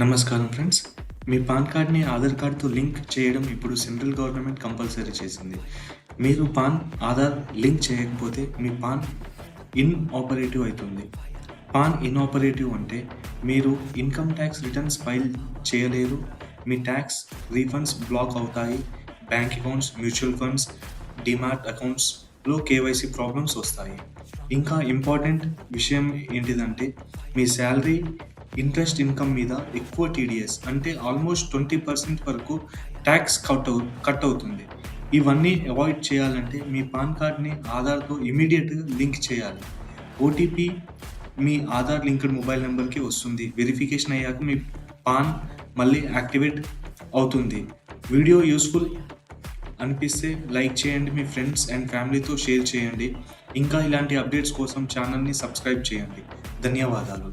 నమస్కారం ఫ్రెండ్స్. మీ పాన్ కార్డ్‌ని ఆధార్ కార్డ్‌తో లింక్ చేయడం ఇప్పుడు సెంట్రల్ గవర్నమెంట్ కంపల్సరీ చేసింది. మీరు ఆధార్ లింక్ చేయకపోతే మీ పాన్ ఇన్‌ఆపరేటివ్ అయితుంది. పాన్ ఇన్‌ఆపరేటివ్ అంటే మీరు ఇన్‌కమ్ ట్యాక్స్ రిటర్న్స్ ఫైల్ చేయలేరు, మీ ట్యాక్స్ రీఫండ్స్ బ్లాక్ అవుతాయి, bank accounts, mutual funds, demat అకౌంట్స్‌లో కేవైసీ ప్రాబ్లమ్స్ వస్తాయి. ఇంకా ఇంపార్టెంట్ విషయం ఏంటిదంటే మీ శాలరీ, ఇంట్రెస్ట్ ఇన్కమ్ మీద ఎక్కువ టీడీఎస్ అంటే ఆల్మోస్ట్ 20% వరకు ట్యాక్స్ కట్ అవుతుంది. ఇవన్నీ అవాయిడ్ చేయాలంటే మీ పాన్ కార్డ్‌ని ఆధార్‌తో ఇమ్మీడియేట్‌గా లింక్ చేయాలి. ఓటీపీ మీ ఆధార్ లింక్డ్ మొబైల్ నంబర్‌కి వస్తుంది. వెరిఫికేషన్ అయ్యాక మీ పాన్ మళ్ళీ యాక్టివేట్ అవుతుంది. వీడియో యూస్‌ఫుల్ అనిపిస్తే లైక్ చేయండి, మీ ఫ్రెండ్స్ అండ్ ఫ్యామిలీతో షేర్ చేయండి. ఇంకా ఇలాంటి అప్డేట్స్ కోసం ఛానల్‌ని సబ్స్క్రైబ్ చేయండి. ధన్యవాదాలు.